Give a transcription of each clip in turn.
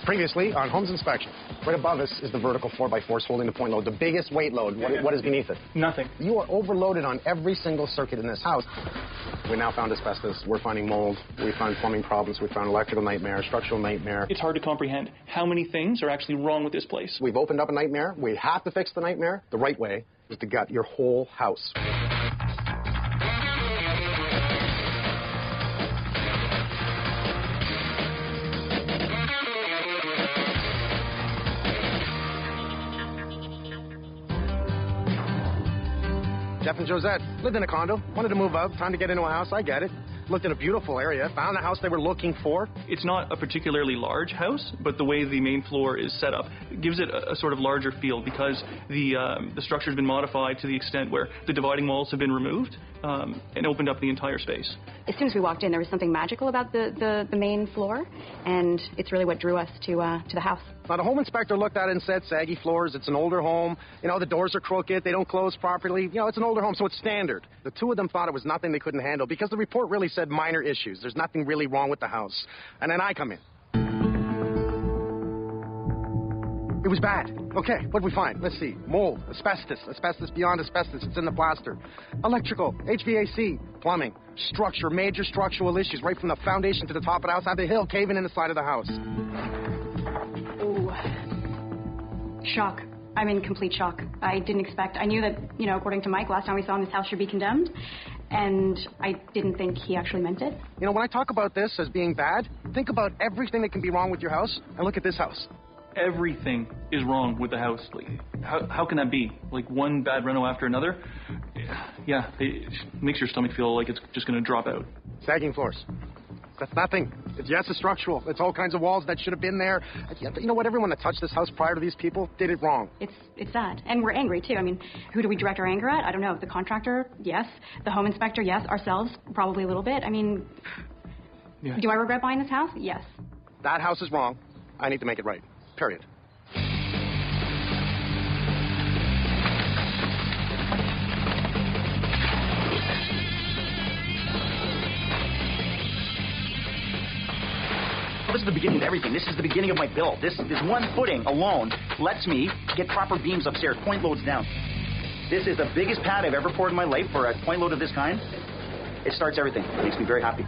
Previously on Holmes inspection, right above us is the vertical 4x4s holding the point load, the biggest weight load. What is beneath it? Nothing. You are overloaded on every single circuit in this house. We now found asbestos. We're finding mold. We found plumbing problems. We found electrical nightmare, structural nightmare. It's hard to comprehend how many things are actually wrong with this place. We've opened up a nightmare. We have to fix the nightmare. The right way is to gut your whole house. Jeff and Josette lived in a condo, wanted to move up, time to get into a house, I get it. Looked at a beautiful area, found the house they were looking for. It's not a particularly large house, but the way the main floor is set up gives it a sort of larger feel because the structure's been modified to the extent where the dividing walls have been removed and opened up the entire space. As soon as we walked in, there was something magical about the main floor, and it's really what drew us to the house. Now, the home inspector looked at it and said, saggy floors, it's an older home, you know, the doors are crooked, they don't close properly, you know, it's an older home, so it's standard. The two of them thought it was nothing they couldn't handle because the report really said minor issues. There's nothing really wrong with the house. And then I come in. It was bad. Okay, what did we find? Let's see. Mold, asbestos beyond asbestos, it's in the plaster. Electrical, HVAC, plumbing, structure, major structural issues, right from the foundation to the top of the house, out the hill, caving in the side of the house. Ooh. Shock. I'm in complete shock. I didn't expect. I knew that, you know, according to Mike, last time we saw him, this house should be condemned. And I didn't think he actually meant it. You know, when I talk about this as being bad, think about everything that can be wrong with your house, and look at this house. Everything is wrong with the house. Like, how can that be? Like one bad reno after another? Yeah, it makes your stomach feel like it's just going to drop out. Sagging floors. That's nothing. Yes, it's structural. It's all kinds of walls that should have been there. You know what? Everyone that touched this house prior to these people did it wrong. It's sad. And we're angry, too. I mean, who do we direct our anger at? I don't know. The contractor? Yes. The home inspector? Yes. Ourselves? Probably a little bit. I mean, yeah. Do I regret buying this house? Yes. That house is wrong. I need to make it right. Period. This is the beginning of everything. This is the beginning of my build. This one footing alone lets me get proper beams upstairs, point loads down. This is the biggest pad I've ever poured in my life for a point load of this kind. It starts everything. It makes me very happy.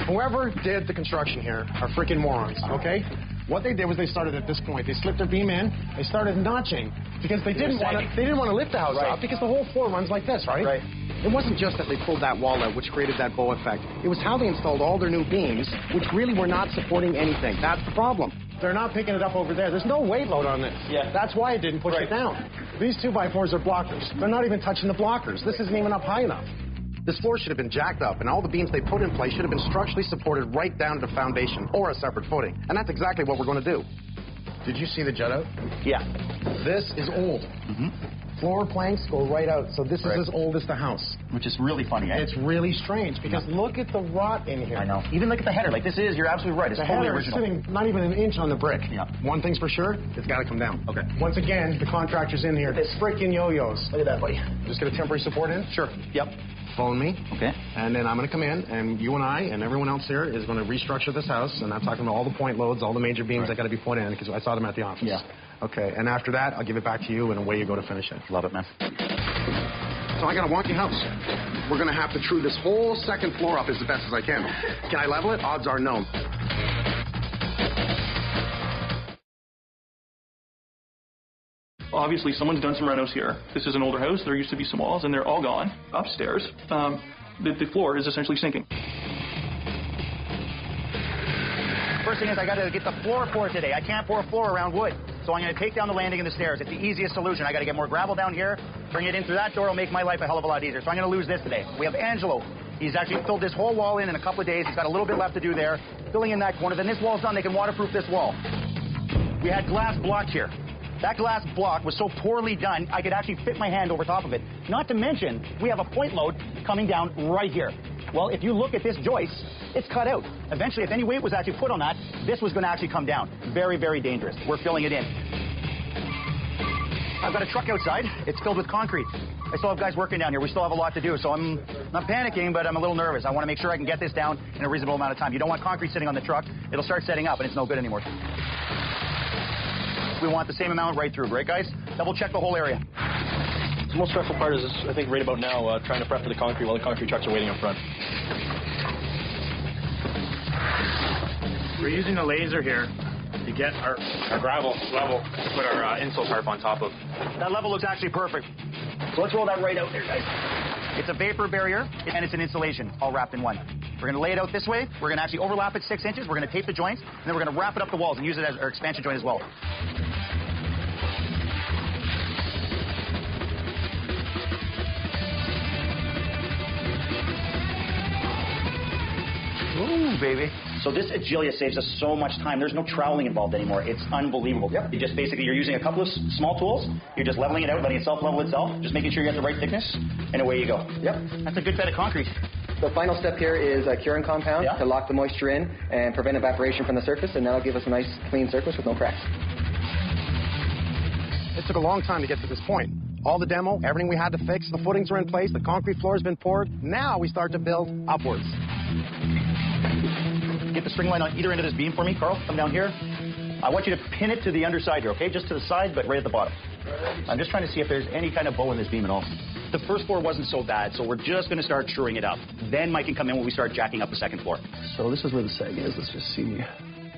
Whoever did the construction here are freaking morons, okay? What they did was they started at this point. They slipped their beam in. They started notching because they didn't want to lift the house up because the whole floor runs like this, right? Right. It wasn't just that they pulled that wall out, which created that bow effect. It was how they installed all their new beams, which really were not supporting anything. That's the problem. They're not picking it up over there. There's no weight load on this. Yeah. That's why it didn't push it down. These 2x4s are blockers. They're not even touching the blockers. This isn't even up high enough. This floor should have been jacked up, and all the beams they put in place should have been structurally supported right down to the foundation or a separate footing. And that's exactly what we're going to do. Did you see the jut out? Yeah. This is old. Floor planks go right out, so this is as old as the house. Which is really funny, eh? It's really strange, because look at the rot in here. I know. Even look at the header. Like, this is, you're absolutely right. It's totally original. The header is sitting not even an inch on the brick. Yeah. One thing's for sure, it's got to come down. Okay. Once again, the contractor's in here. It's freaking yo-yos. Look at that, buddy. Just get a temporary support in? Sure. Yep. Phone me. Okay. And then I'm going to come in, and you and I and everyone else here is going to restructure this house, and I'm talking about all the point loads, all the major beams that got to be put in, because I saw them at the office. Yeah. Okay, and after that, I'll give it back to you, and away you go to finish it. Love it, man. So I got a wonky house. We're going to have to true this whole second floor up as best as I can. Can I level it? Odds are no. Obviously, someone's done some renos here. This is an older house. There used to be some walls, and they're all gone. Upstairs, the floor is essentially sinking. First thing is I got to get the floor poured today. I can't pour a floor around wood. So I'm going to take down the landing and the stairs. It's the easiest solution. I got to get more gravel down here, bring it in through that door. It'll make my life a hell of a lot easier. So I'm going to lose this today. We have Angelo. He's actually filled this whole wall in a couple of days. He's got a little bit left to do there. Filling in that corner. Then this wall's done. They can waterproof this wall. We had glass blocked here. That glass block was so poorly done, I could actually fit my hand over top of it. Not to mention, we have a point load coming down right here. Well, if you look at this joist, it's cut out. Eventually, if any weight was actually put on that, this was going to actually come down. Very, very dangerous. We're filling it in. I've got a truck outside. It's filled with concrete. I still have guys working down here. We still have a lot to do, so I'm not panicking, but I'm a little nervous. I want to make sure I can get this down in a reasonable amount of time. You don't want concrete sitting on the truck. It'll start setting up, and it's no good anymore. We want the same amount right through, right, guys? Double check the whole area. The most stressful part is, I think, right about now, trying to prep for the concrete while the concrete trucks are waiting up front. We're using the laser here to get our gravel level to put our insole tarp on top of. That level looks actually perfect. So let's roll that right out there, guys. It's a vapor barrier, and it's an insulation, all wrapped in one. We're going to lay it out this way. We're going to actually overlap it 6 inches. We're going to tape the joints, and then we're going to wrap it up the walls and use it as our expansion joint as well. Ooh, baby. So this Agilia saves us so much time. There's no troweling involved anymore. It's unbelievable. Yep. You just basically, you're using a couple of small tools. You're just leveling it out, letting it self-level itself, just making sure you have the right thickness, and away you go. Yep. That's a good bed of concrete. The final step here is a curing compound to lock the moisture in and prevent evaporation from the surface, and that'll give us a nice clean surface with no cracks. It took a long time to get to this point. All the demo, everything we had to fix, the footings were in place, the concrete floor has been poured. Now we start to build upwards. Get the string line on either end of this beam for me, Carl. Come down here. I want you to pin it to the underside here, okay? Just to the side, but right at the bottom. I'm just trying to see if there's any kind of bow in this beam at all. The first floor wasn't so bad, so we're just going to start shoring it up. Then Mike can come in when we start jacking up the second floor. So this is where the sag is. Let's just see.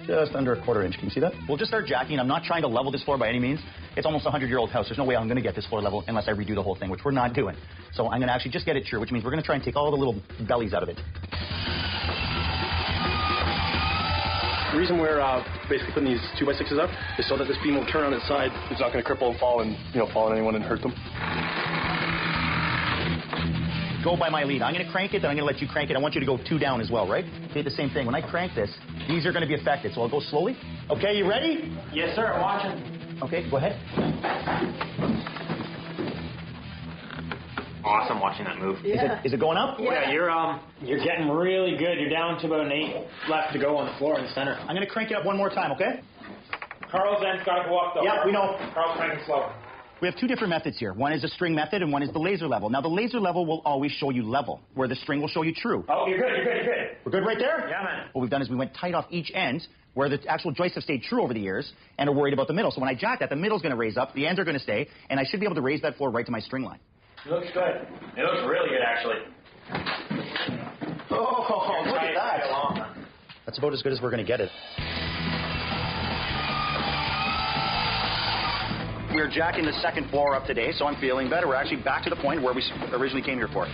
Just under a 1/4 inch. Can you see that? We'll just start jacking. I'm not trying to level this floor by any means. It's almost a 100-year-old house. There's no way I'm going to get this floor level unless I redo the whole thing, which we're not doing. So I'm going to actually just get it true, which means we're going to try and take all the little bellies out of it. The reason we're basically putting these 2x6s up is so that this beam will turn on its side. It's not going to cripple and fall and fall on anyone and hurt them. Go by my lead. I'm going to crank it, then I'm going to let you crank it. I want you to go 2 down as well, right? Okay, the same thing. When I crank this, these are going to be affected, so I'll go slowly. Okay, you ready? Yes, sir. I'm watching. Okay, go ahead. Awesome watching that move. Yeah. Is it going up? Yeah, you're getting really good. You're down to about an 8 left to go on the floor in the center. I'm going to crank it up one more time, okay? Carl's end's got to go up, though. Yeah, we know. Carl's cranking slow. We have 2 different methods here. One is a string method and one is the laser level. Now, the laser level will always show you level, where the string will show you true. Oh, you're good. We're good right there? Yeah, man. What we've done is we went tight off each end, where the actual joists have stayed true over the years and are worried about the middle. So when I jack that, the middle's going to raise up, the ends are going to stay, and I should be able to raise that floor right to my string line. It looks good. It looks really good, actually. Oh, look at that. That's about as good as we're going to get it. We're jacking the second floor up today, so I'm feeling better. We're actually back to the point where we originally came here for.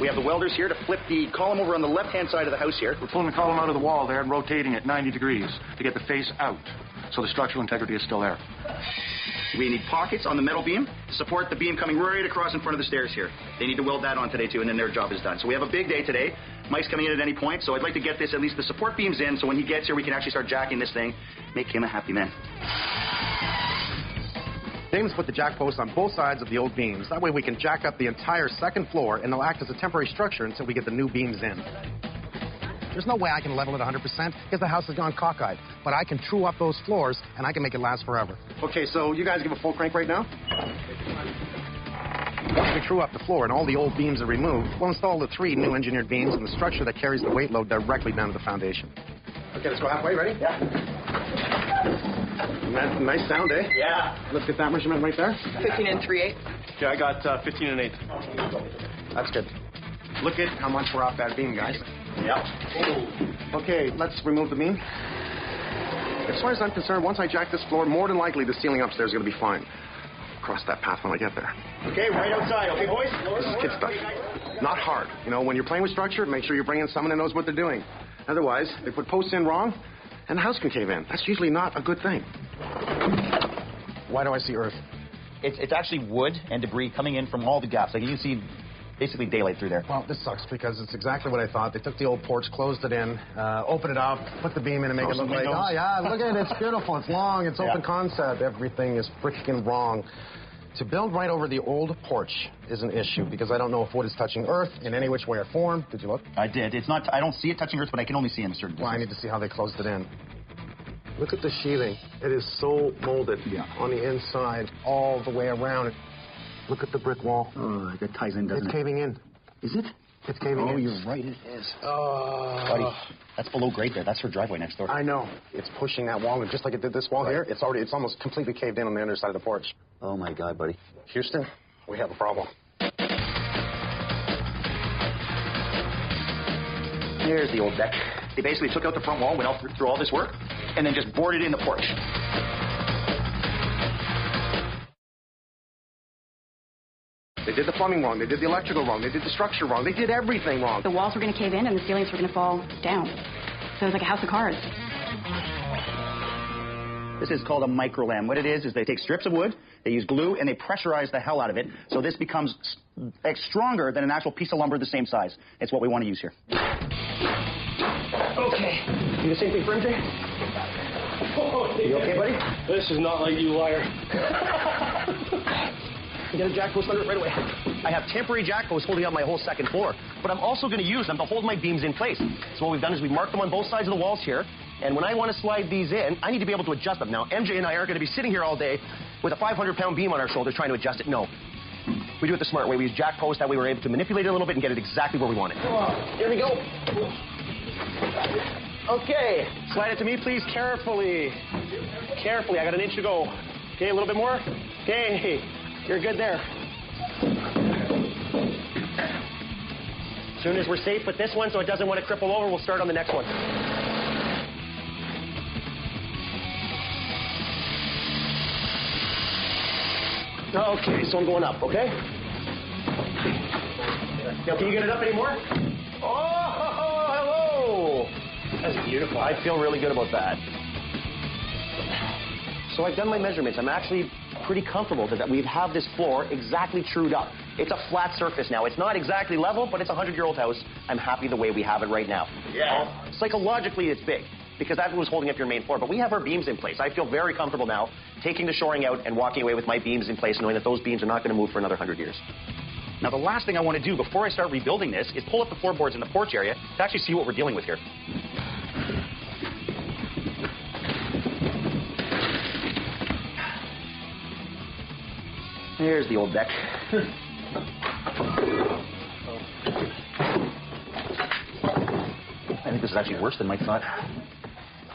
We have the welders here to flip the column over on the left-hand side of the house here. We're pulling the column out of the wall there and rotating it 90 degrees to get the face out, so the structural integrity is still there. We need pockets on the metal beam to support the beam coming right across in front of the stairs here. They need to weld that on today, too, and then their job is done. So we have a big day today. Mike's coming in at any point, so I'd like to get this, at least the support beams in, so when he gets here, we can actually start jacking this thing, make him a happy man. James put the jack posts on both sides of the old beams. That way we can jack up the entire second floor, and they'll act as a temporary structure until we get the new beams in. There's no way I can level it 100% because the house has gone cockeyed. But I can true up those floors, and I can make it last forever. Okay, so you guys give a full crank right now? Once we true up the floor and all the old beams are removed, we'll install the 3 new engineered beams and the structure that carries the weight load directly down to the foundation. Okay, let's go halfway. Ready? Yeah. Nice sound, eh? Yeah. Let's get that measurement right there. 15 3/8. Yeah, I got 15 1/8. That's good. Look at how much we're off that beam, guys. Yeah. Okay, let's remove the beam. As far as I'm concerned, once I jack this floor, more than likely the ceiling upstairs is going to be fine. Cross that path when I get there. Okay, right outside. Okay, boys? This is kid stuff. Not hard. You know, when you're playing with structure, make sure you're bringing someone who knows what they're doing. Otherwise, they put posts in wrong, and the house can cave in. That's usually not a good thing. Why do I see earth? It's actually wood and debris coming in from all the gaps. Like you can see basically daylight through there. Well, this sucks because it's exactly what I thought. They took the old porch, closed it in, opened it up, put the beam in and make it look like, oh, yeah, look at it. It's beautiful. It's long. It's open concept. Everything is freaking wrong. To build right over the old porch is an issue because I don't know if wood is touching earth in any which way or form. Did you look? I did. It's not. I don't see it touching earth, but I can only see in a certain distance. Well, I need to see how they closed it in. Look at the sheathing. It is so molded on the inside all the way around. Look at the brick wall. Oh, that ties in, doesn't it? It's caving in. Is it? It's caving in. Oh, you're right, it is. Buddy, that's below grade there. That's her driveway next door. I know. It's pushing that wall, and just like it did this wall here, it's almost completely caved in on the underside of the porch. Oh, my God, buddy. Houston, we have a problem. There's the old deck. They basically took out the front wall, went out through all this work, and then just boarded in the porch. They did the plumbing wrong. They did the electrical wrong. They did the structure wrong. They did everything wrong. The walls were going to cave in and the ceilings were going to fall down. So it was like a house of cards. This is called a microlam. What it is they take strips of wood, they use glue, and they pressurize the hell out of it, so this becomes stronger than an actual piece of lumber the same size. It's what we want to use here. Okay. Do the same thing for MJ? You okay, buddy? This is not like you, liar. Get a jack post under it right away. I have temporary jack posts holding up my whole second floor, but I'm also going to use them to hold my beams in place. So what we've done is we've marked them on both sides of the walls here, and when I want to slide these in, I need to be able to adjust them. Now, MJ and I aren't going to be sitting here all day with a 500-pound beam on our shoulders trying to adjust it. No. We do it the smart way. We use jack posts. That way we're able to manipulate it a little bit and get it exactly where we want it. Here we go. Okay. Slide it to me, please, carefully. Carefully. I got an inch to go. Okay, a little bit more. Okay. You're good there. As soon as we're safe with this one so it doesn't want to cripple over, we'll start on the next one. Okay, so I'm going up, okay? Now, can you get it up anymore? Oh, hello! That's beautiful. I feel really good about that. So I've done my measurements. I'm actually pretty comfortable that we have this floor exactly trued up. It's a flat surface now. It's not exactly level, but it's a 100-year-old house. I'm happy the way we have it right now. Yeah. Psychologically, it's big, because that's what was holding up your main floor. But we have our beams in place. I feel very comfortable now taking the shoring out and walking away with my beams in place, knowing that those beams are not going to move for another 100 years. Now, the last thing I want to do before I start rebuilding this is pull up the floorboards in the porch area to actually see what we're dealing with here. There's the old deck. I think this is actually worse than Mike thought.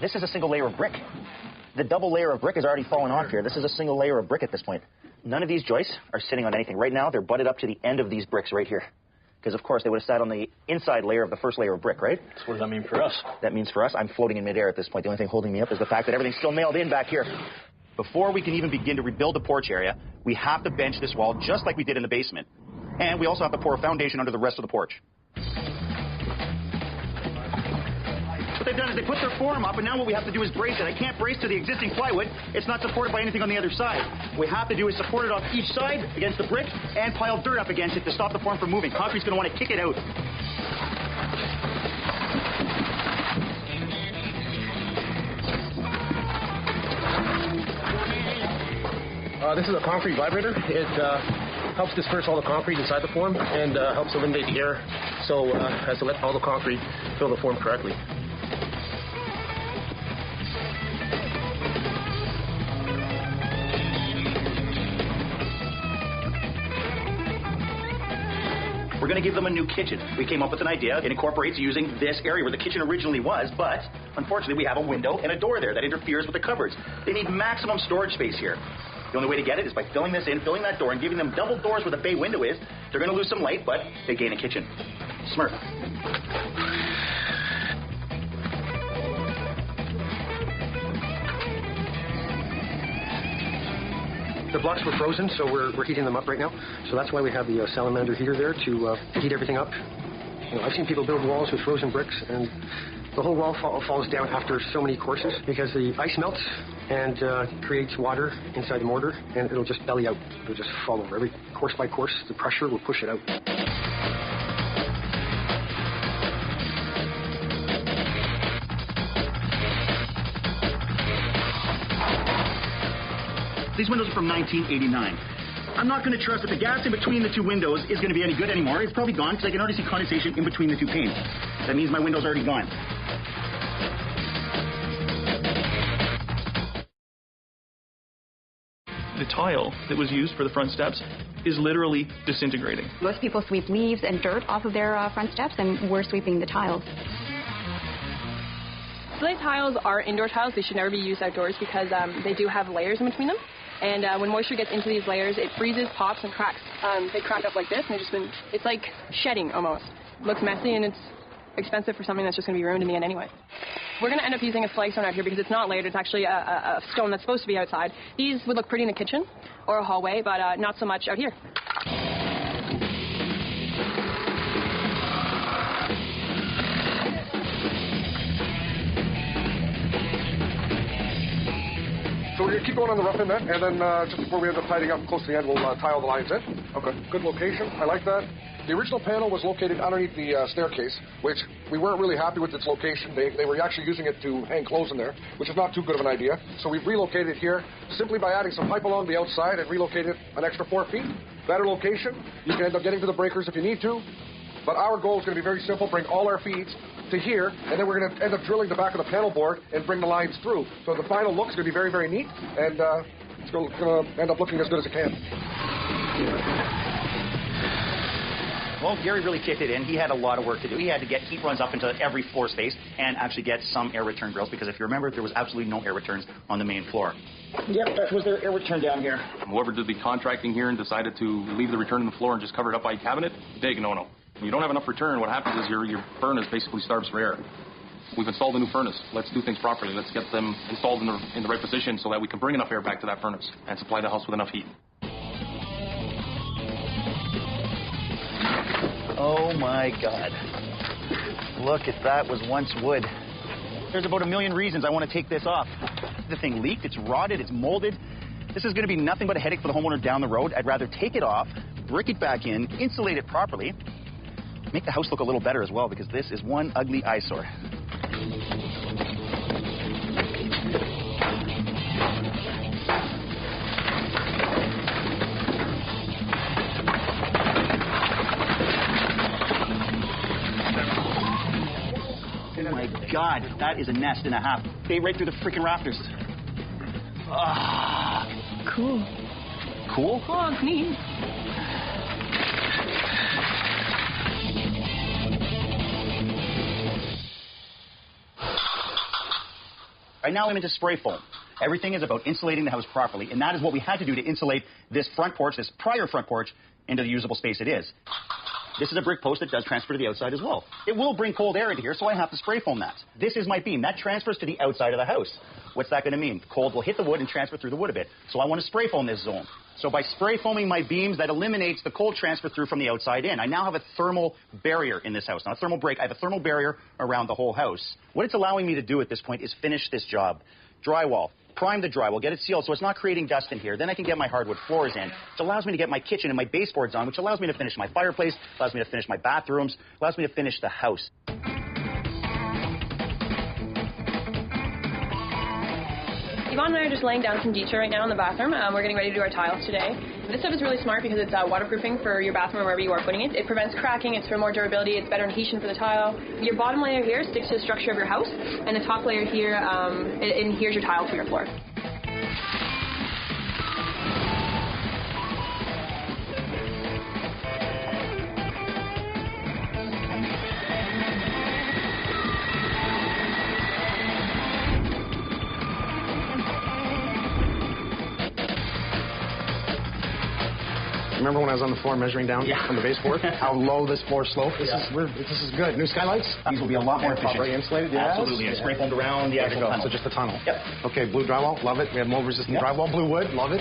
This is a single layer of brick. The double layer of brick has already fallen off here. This is a single layer of brick at this point. None of these joists are sitting on anything. Right now, they're butted up to the end of these bricks right here. Because, of course, they would have sat on the inside layer of the first layer of brick, right? So what does that mean for us? That means for us, I'm floating in midair at this point. The only thing holding me up is the fact that everything's still nailed in back here. Before we can even begin to rebuild the porch area, we have to bench this wall just like we did in the basement. And we also have to pour a foundation under the rest of the porch. What they've done is they put their form up, and now what we have to do is brace it. I can't brace to the existing plywood. It's not supported by anything on the other side. What we have to do is support it off each side against the brick and pile dirt up against it to stop the form from moving. Concrete's going to want to kick it out. This is a concrete vibrator. It helps disperse all the concrete inside the form and helps eliminate the air so as to let all the concrete fill the form correctly. We're going to give them a new kitchen. We came up with an idea. It incorporates using this area where the kitchen originally was, but unfortunately we have a window and a door there that interferes with the cupboards. They need maximum storage space here. The only way to get it is by filling this in, filling that door, and giving them double doors where the bay window is. They're going to lose some light, but they gain a kitchen. Smurf. The blocks were frozen, so we're heating them up right now. So that's why we have the salamander heater there to heat everything up. You know, I've seen people build walls with frozen bricks, and the whole wall falls down after so many courses because the ice melts and creates water inside the mortar, and it'll just belly out. It'll just fall over. Every course by course, the pressure will push it out. These windows are from 1989. I'm not going to trust that the gas in between the two windows is going to be any good anymore. It's probably gone because I can already see condensation in between the two panes. That means my window's already gone. the tile that was used for the front steps is literally disintegrating. Most people sweep leaves and dirt off of their front steps, and we're sweeping the tiles. Slate tiles are indoor tiles. They should never be used outdoors because they do have layers in between them. And when moisture gets into these layers, it freezes, pops, and cracks. They crack up like this, and it's like shedding almost. It looks messy, and it's expensive for something that's just going to be ruined in the end anyway. We're going to end up using a flagstone out here because it's not layered. It's actually a stone that's supposed to be outside. These would look pretty in the kitchen or a hallway, but not so much out here. So we're going to keep going on the rough end then, and then just before we end up tidying up close to the end, we'll tile the lines in. Okay. Good location. I like that. The original panel was located underneath the staircase, which we weren't really happy with its location. They were actually using it to hang clothes in there, which is not too good of an idea. So we've relocated it here simply by adding some pipe along the outside and relocated an extra 4 feet. Better location. You can end up getting to the breakers if you need to. But our goal is going to be very simple. Bring all our feeds to here, and then we're going to end up drilling the back of the panel board and bring the lines through. So the final look is going to be very, very neat, and it's going to end up looking as good as it can. Well, Gary really kicked it in. He had a lot of work to do. He had to get heat runs up into every floor space and actually get some air return grills, because if you remember, there was absolutely no air returns on the main floor. Yep, that was their air return down here. Whoever did the contracting here and decided to leave the return on the floor and just cover it up by a cabinet, big no-no. When you don't have enough return, what happens is your furnace basically starves for air. We've installed a new furnace. Let's do things properly. Let's get them installed in the right position so that we can bring enough air back to that furnace and supply the house with enough heat. Oh my God. Look, if that was once wood. There's about a million reasons I want to take this off. The thing leaked, it's rotted, it's molded. This is going to be nothing but a headache for the homeowner down the road. I'd rather take it off, brick it back in, insulate it properly, make the house look a little better as well, because this is one ugly eyesore. Oh my God, that is a nest and a half. They right through the freaking rafters. Ah, cool. Cool? Oh, it's neat. Right now I'm into spray foam. Everything is about insulating the house properly, and that is what we had to do to insulate this front porch, this prior front porch, into the usable space it is. This is a brick post that does transfer to the outside as well. It will bring cold air into here, so I have to spray foam that. This is my beam. That transfers to the outside of the house. What's that going to mean? Cold will hit the wood and transfer through the wood a bit. So I want to spray foam this zone. So by spray foaming my beams, that eliminates the cold transfer through from the outside in. I now have a thermal barrier in this house. Not a thermal break. I have a thermal barrier around the whole house. What it's allowing me to do at this point is finish this job. Drywall. Prime the drywall, get it sealed so it's not creating dust in here. Then I can get my hardwood floors in, which allows me to get my kitchen and my baseboards on, which allows me to finish my fireplace, allows me to finish my bathrooms, allows me to finish the house. Yvonne and I are just laying down some decha right now in the bathroom. We're getting ready to do our tiles today. This stuff is really smart because it's waterproofing for your bathroom or wherever you are putting it. It prevents cracking, it's for more durability, it's better adhesion for the tile. Your bottom layer here sticks to the structure of your house, and the top layer here adheres your tile to your floor. Remember when I was on the floor measuring down from the baseboard? How low this floor sloped? This is good. New skylights? These will be a lot more efficient. Properly insulated? Yes. Absolutely. And spray foamed around the actual tunnel. So just the tunnel? Yep. Okay, blue drywall. Love it. We have mold resistant drywall. Blue wood. Love it.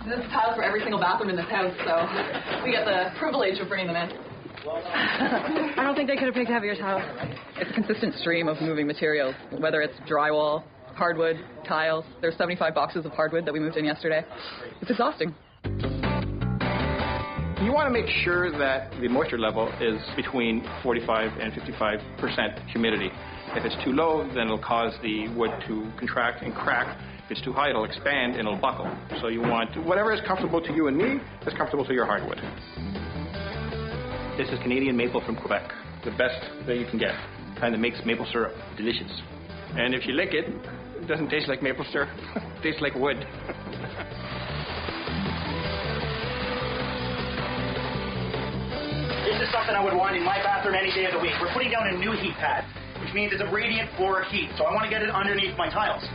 This is tiles for every single bathroom in this house, so we get the privilege of bringing them in. I don't think they could have picked heavier tiles. It's a consistent stream of moving materials, whether it's drywall, hardwood, tiles. There's 75 boxes of hardwood that we moved in yesterday. It's exhausting. You want to make sure that the moisture level is between 45 and 55% humidity. If it's too low, then it'll cause the wood to contract and crack. If it's too high, it'll expand and it'll buckle. So you want whatever is comfortable to you and me is comfortable to your hardwood. This is Canadian maple from Quebec, the best that you can get. Kind that makes maple syrup delicious. And if you lick it, it doesn't taste like maple syrup. It tastes like wood. This is something I would want in my bathroom any day of the week. We're putting down a new heat pad, which means it's a radiant floor heat. So I want to get it underneath my tiles.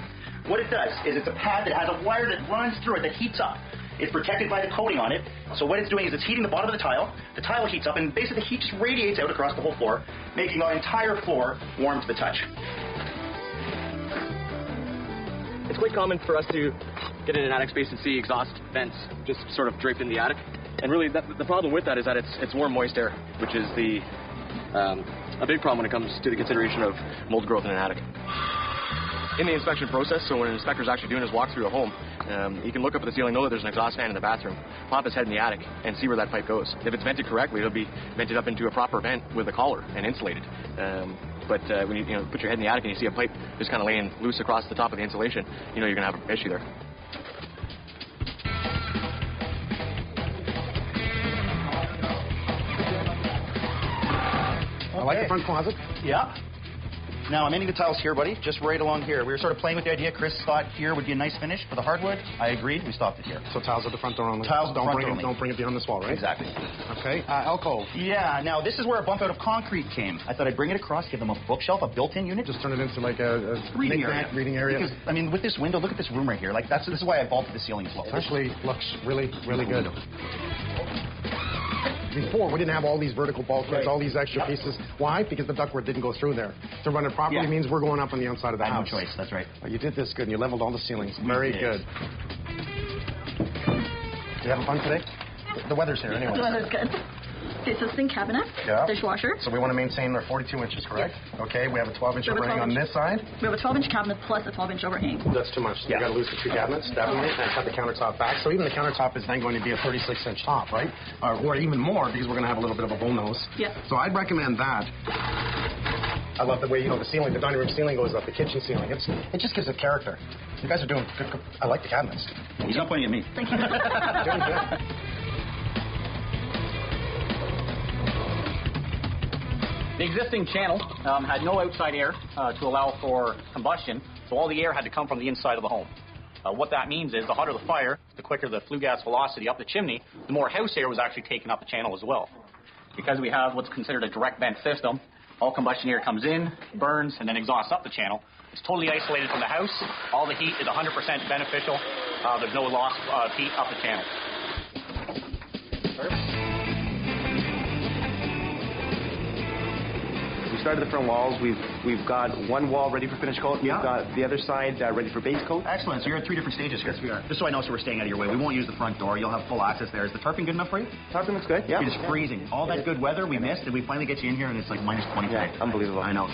What it does is it's a pad that has a wire that runs through it that heats up. It's protected by the coating on it. So what it's doing is it's heating the bottom of the tile heats up, and basically the heat just radiates out across the whole floor, making the entire floor warm to the touch. It's quite common for us to get in an attic space and see exhaust vents just sort of draped in the attic. And really, the problem with that is that it's warm, moist air, which is a big problem when it comes to the consideration of mold growth in an attic. In the inspection process, so when an inspector is actually doing his walk through a home, he can look up at the ceiling, know that there's an exhaust fan in the bathroom, pop his head in the attic, and see where that pipe goes. If it's vented correctly, it'll be vented up into a proper vent with a collar and insulated. But when you put your head in the attic and you see a pipe just kind of laying loose across the top of the insulation, you know you're going to have an issue there. I like the front closet. Yeah. Now, I'm ending the tiles here, buddy, just right along here. We were sort of playing with the idea. Chris thought here would be a nice finish for the hardwood. I agreed. We stopped it here. So tiles at the front door only. Tiles at the front door only. Don't bring it beyond this wall, right? Exactly. Okay. Alcove. Yeah. Now, this is where a bump out of concrete came. I thought I'd bring it across, give them a bookshelf, a built-in unit. Just turn it into like a reading area. Because, I mean, with this window, look at this room right here. Like, this is why I vaulted the ceiling as well. It actually looks really, really good. Before, we didn't have all these vertical bulkheads, all these extra pieces. Why? Because the ductwork didn't go through there. To run it properly means we're going up on the outside of the house. No choice, that's right. Oh, you did this good, and you leveled all the ceilings. Very good. You having fun today? The weather's here anyway. The weather's good. Okay, so sink cabinet, dishwasher. So we want to maintain our 42 inches, correct? Yes. Okay, we have a 12-inch overhang on this side. We have a 12-inch cabinet plus a 12-inch overhang. That's too much. So you got to lose the two cabinets, definitely, and cut the countertop back. So even the countertop is then going to be a 36-inch top, right? Or even more, because we're going to have a little bit of a bull nose. Yeah. So I'd recommend that. I love the way, the ceiling, the dining room ceiling goes up, the kitchen ceiling. It just gives it character. You guys are doing good. I like the cabinets. He's not pointing at me. Thank you. Doing good. The existing channel had no outside air to allow for combustion, so all the air had to come from the inside of the home. What that means is the hotter the fire, the quicker the flue gas velocity up the chimney, the more house air was actually taken up the channel as well. Because we have what's considered a direct vent system, all combustion air comes in, burns, and then exhausts up the channel. It's totally isolated from the house. All the heat is 100% beneficial. There's no loss of heat up the channel. Started the front walls. We've got one wall ready for finish coat. We've got the other side ready for base coat. Excellent. So you're at 3 different stages here. Yes, we are. Just so I know, so we're staying out of your way. We won't use the front door. You'll have full access there. Is the tarping good enough for you? Tarping looks good. Yeah. It is freezing. All that good weather we missed, and we finally get you in here, and it's like minus 20 today. Yeah, unbelievable. I know.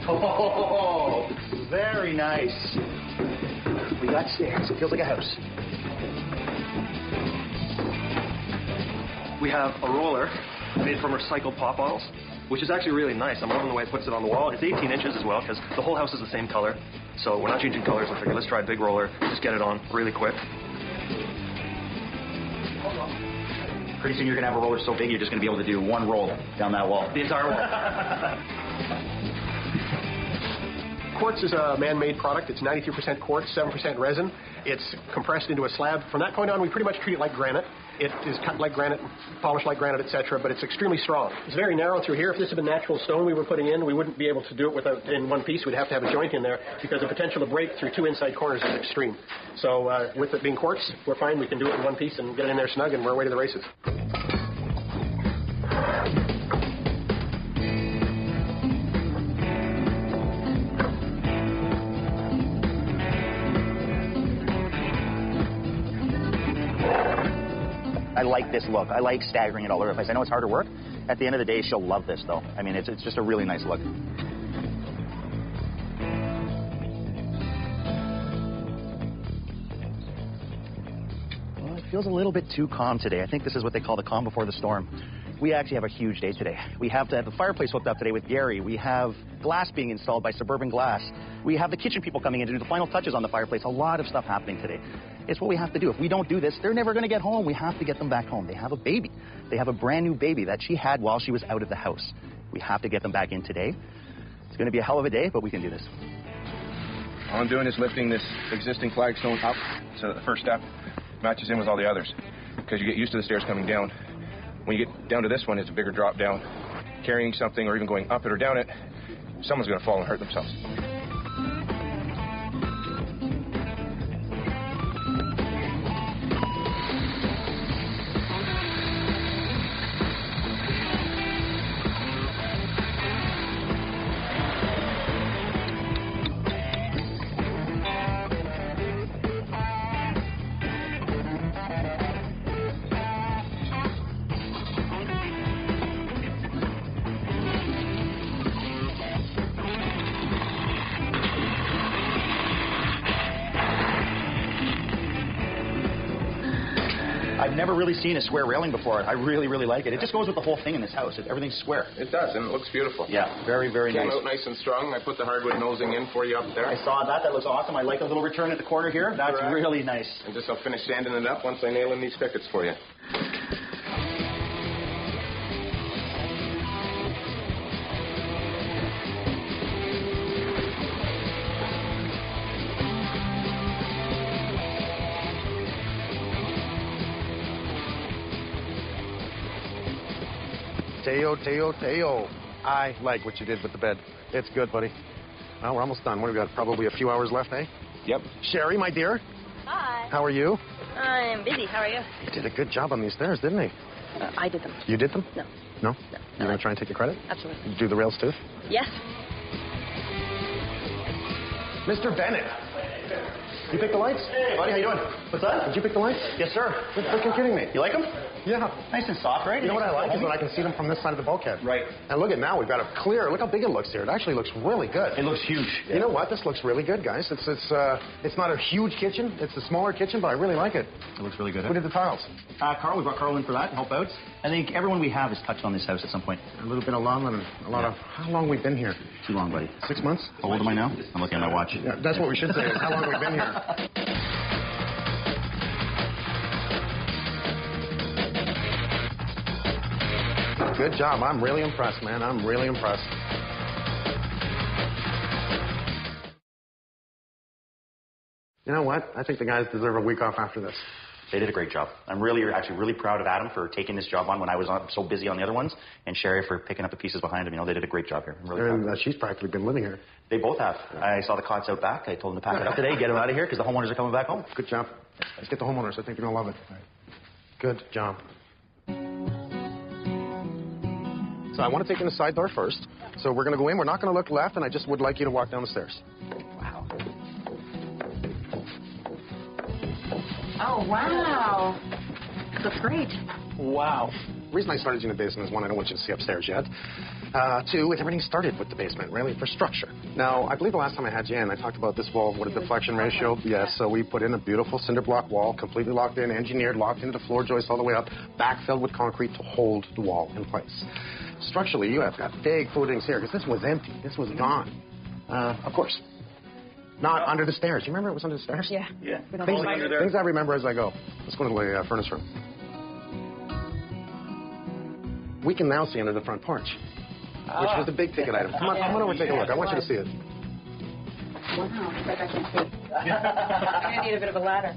Oh, very nice. We got stairs. It feels like a house. We have a roller made from recycled pop bottles, which is actually really nice. I'm loving the way it puts it on the wall. It's 18 inches as well, because the whole house is the same color. So we're not changing colors. I figured let's try a big roller, just get it on really quick. Pretty soon you're going to have a roller so big you're just going to be able to do one roll down that wall. The entire wall. Quartz is a man-made product. It's 93% quartz, 7% resin. It's compressed into a slab. From that point on, we pretty much treat it like granite. It is cut like granite, polished like granite, etc., but it's extremely strong. It's very narrow through here. If this had been natural stone we were putting in, we wouldn't be able to do it in one piece. We'd have to have a joint in there because the potential to break through 2 inside corners is extreme. So with it being quartz, we're fine. We can do it in one piece and get it in there snug, and we're away to the races. I like this look. I like staggering it all over the place. I know it's harder work. At the end of the day, she'll love this, though. I mean, it's just a really nice look. feels a little bit too calm today. I think this is what they call the calm before the storm. We actually have a huge day today. We have to have the fireplace hooked up today with Gary. We have glass being installed by Suburban Glass. We have the kitchen people coming in to do the final touches on the fireplace. A lot of stuff happening today. It's what we have to do. If we don't do this, they're never going to get home. We have to get them back home. They have a baby. They have a brand new baby that she had while she was out of the house. We have to get them back in today. It's going to be a hell of a day, but we can do this. All I'm doing is lifting this existing flagstone up so that the first step matches in with all the others. Because you get used to the stairs coming down. When you get down to this one, it's a bigger drop down. Carrying something or even going up it or down it, someone's going to fall and hurt themselves. I've never really seen a square railing before. I really, really like it. It just goes with the whole thing in this house. Everything's square. It does, and it looks beautiful. Yeah, very, very nice. Came out nice and strong. I put the hardwood nosing in for you up there. I saw that. That looks awesome. I like the little return at the corner here. That's really nice. And just I'll finish sanding it up once I nail in these pickets for you. Teo. I like what you did with the bed. It's good, buddy. Well, we're almost done. What, we got probably a few hours left, eh? Yep. Sherry, my dear. Hi. How are you? I'm busy. How are you? He did a good job on these stairs, didn't he? I did them. You did them? No. No? You're going to try and take the credit? Absolutely. You do the rails, too? Yes. Mr. Bennett. You pick the lights? Hey, buddy, how you doing? What's that? Did you pick the lights? Yes, sir. You're freaking kidding me. You like them? Yeah. Nice and soft, right? You know what I like is that I can see them from this side of the bulkhead. Right. And look at now, we've got a clear. Look how big it looks here. It actually looks really good. It looks huge. Yeah. You know what? This looks really good, guys. It's not a huge kitchen. It's a smaller kitchen, but I really like it. It looks really good. Who did the tiles? Carl. We brought Carl in for that. Help out. I think everyone we have has touched on this house at some point. A little bit of love and a lot of. How long we been here? Too long, buddy. 6 months. How old am I now? I'm looking at my watch. Yeah, that's what we should say. Is how long we've been here. Good job. I'm really impressed, man. I'm really impressed. You know what? I think the guys deserve a week off after this. They did a great job. I'm actually really proud of Adam for taking this job on when I was so busy on the other ones, and Sherry for picking up the pieces behind him. You know, they did a great job here. I'm really proud. And she's practically been living here. They both have. I saw the cots out back. I told them to pack it up today, get them out of here, because the homeowners are coming back home. Good job. Let's get the homeowners. I think they're going to love it. Good job. So I want to take in the side door first. So we're going to go in. We're not going to look left, and I just would like you to walk down the stairs. Wow. Oh, wow. That's great. Wow. The reason I started in the basement is, one, I don't want you to see upstairs yet. Two, everything started with the basement, really, for structure. Now, I believe the last time I had you in, I talked about this wall, what a deflection ratio. Yes, so we put in a beautiful cinder block wall, completely locked in, engineered, locked into the floor joist all the way up, backfilled with concrete to hold the wall in place. Structurally, you have got big footings here, because this was empty. This was gone. Of course. Not under the stairs. You remember it was under the stairs? Yeah. Yeah. Things I remember as I go. Let's go to the furnace room. We can now see under the front porch, which was the big ticket item. Come on over and take a look. I want you to see it. Wow. Like I can see. I'm going to need a bit of a ladder.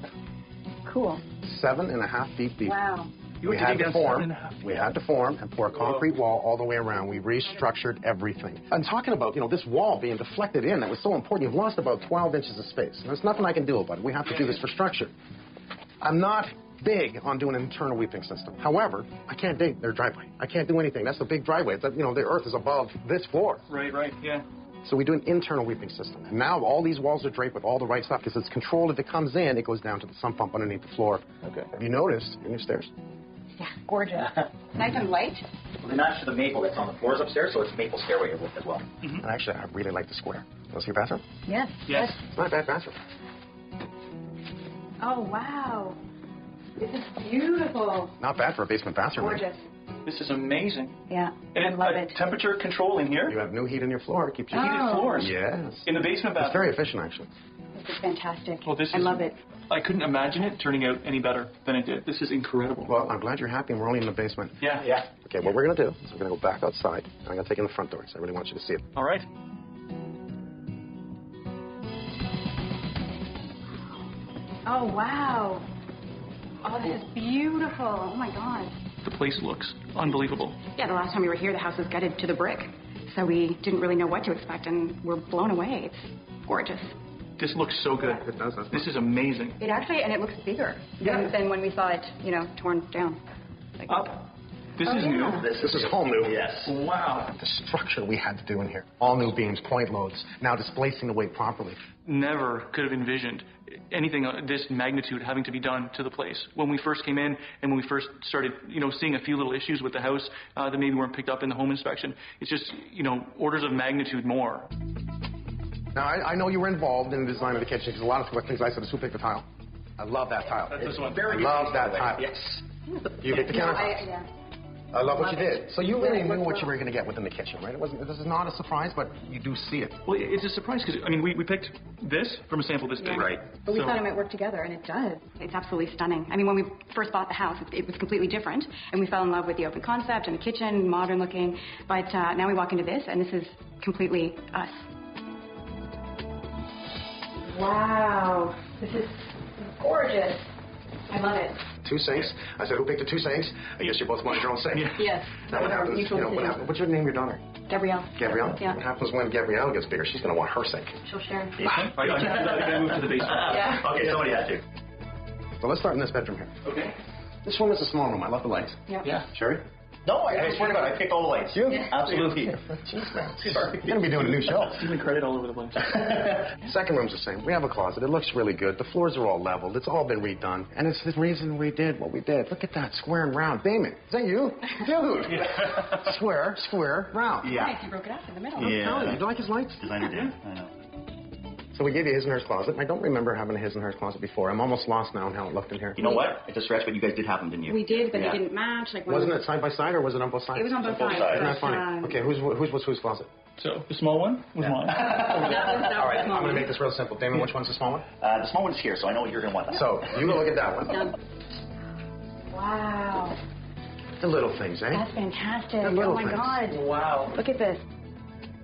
Cool. 7.5 feet deep. Wow. We had to form and pour a concrete wall all the way around. We restructured everything. I'm talking about, this wall being deflected in. That was so important. You've lost about 12 inches of space. And there's nothing I can do about it. We have to do this for structure. I'm not big on doing an internal weeping system. However, I can't dig their driveway. I can't do anything. That's the big driveway. It's, the earth is above this floor. Right, yeah. So we do an internal weeping system. And now all these walls are draped with all the right stuff because it's controlled. If it comes in, it goes down to the sump pump underneath the floor. Okay. Have you noticed your new stairs? Yeah, gorgeous. Nice and light. Well, they match the maple that's on the floors upstairs, so it's maple stairway as well. Mm-hmm. And actually, I really like the square. You want to see your bathroom? Yes. Yes. It's not a bad bathroom. Oh, wow. This is beautiful. Not bad for a basement bathroom. Gorgeous. This is amazing. Yeah, and I love it. Temperature control in here. You have new heat in your floor. It keeps you Heated floors. Yes. In the basement bathroom. It's very efficient, actually. This is fantastic. Well, I love it. I couldn't imagine it turning out any better than it did. This is incredible. Well, I'm glad you're happy, and we're only in the basement. Yeah. Okay, what we're going to do is we're going to go back outside, and I'm going to take in the front door, so I really want you to see it. All right. Oh, wow. Oh, this is beautiful. Oh, my God. The place looks unbelievable. Yeah, the last time we were here, the house was gutted to the brick. So we didn't really know what to expect, and we're blown away. It's gorgeous. This looks so good. It does. This is amazing. It actually, and it looks bigger than when we saw it, torn down. Like, up. This is new. This is all new. Yes. Wow. The structure we had to do in here. All new beams, point loads, now displacing the weight properly. Never could have envisioned anything of this magnitude having to be done to the place. When we first came in and when we first started, seeing a few little issues with the house that maybe weren't picked up in the home inspection, it's just, orders of magnitude more. Now, I know you were involved in the design of the kitchen because a lot of things I said is who picked the tile. I love that tile. That's this one. I love that tile. Yes. You picked the countertops. Yeah. I love what you did. So you really knew what you were going to get within the kitchen, right? This is not a surprise, but you do see it. Well, it's a surprise because, we picked this from a sample this big. Right. But we thought it might work together, and it does. It's absolutely stunning. When we first bought the house, it was completely different, and we fell in love with the open concept and the kitchen, modern looking. But now we walk into this, and this is completely us. Wow. This is gorgeous. I love it. 2 sinks. I said, who picked the 2 sinks? I guess you both wanted your own sink. Yes. Now what happens? What happens? What's your name, your daughter? Gabrielle. Gabrielle? Yeah. What happens when Gabrielle gets bigger? She's going to want her sink. She'll share. I gotta move to the basement. Yeah. Okay, somebody has to. So let's start in this bedroom here. Okay. This room is a small room. I love the lights. Yep. Yeah. Sherry? No, I swear to God, I picked all the lights. You? Absolutely. Jeez, man. You're going to be doing a new show. Stealing credit all over the place. Second room's the same. We have a closet. It looks really good. The floors are all leveled. It's all been redone. And it's the reason we did what we did. Look at that, square and round. Damon, is that you? Dude. Square, round. Yeah. Nice, you broke it up in the middle. I'm telling you. Do you like his lights? Designer did. I know. So we gave you his and hers closet. I don't remember having a his and hers closet before. I'm almost lost now on how it looked in here. You know what? It's a stretch, but you guys did have them, didn't you? We did, but it didn't match. Wasn't it side by side or was it on both sides? It was on both sides. Isn't that funny? Okay, whose closet? So the small one was mine. All right, I'm going to make this real simple. Damon, which one's the small one? The small one's here, so I know you're going to want that. So you go look at that one. Wow. The little things, eh? That's fantastic. The little oh my things. God. Wow. Look at this.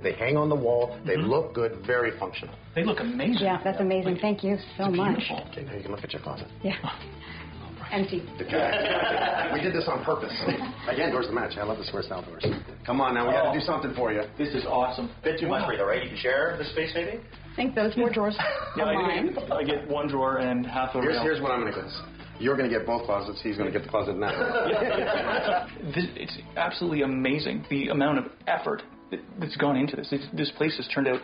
They hang on the wall. They look good. Very functional. They look amazing. Yeah, that's amazing. Thank you so much. Okay, now you can look at your closet. Yeah. Empty. We did this on purpose. Again, doors to match. I love the square style doors. Come on now, we got to do something for you. This is awesome. Bit too much for you, though, right? You can share the space, maybe? I think those 4 drawers are mine. I get 1 drawer and half a rail. Here's what I'm going to guess. You're going to get both closets. He's going to get the closet now. It's absolutely amazing, the amount of effort that's gone into this. This place has turned out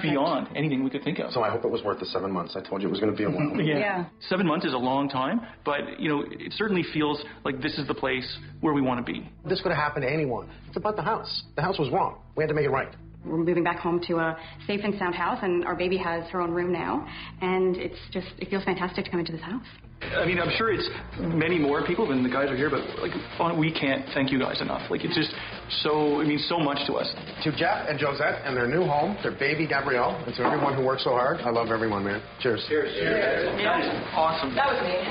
beyond anything we could think of. So I hope it was worth the 7 months. I told you it was going to be a while. Yeah. 7 months is a long time, but it certainly feels like this is the place where we want to be. This could have happened to anyone. It's about the house. The house was wrong. We had to make it right. We're moving back home to a safe and sound house, and our baby has her own room now, and it feels fantastic to come into this house. I'm sure it's many more people than the guys are here, but we can't thank you guys enough. It's just so, it means so much to us. To Jeff and Josette and their new home, their baby Gabrielle, and to everyone who worked so hard. I love everyone, man. Cheers. Cheers. That was awesome. That was me.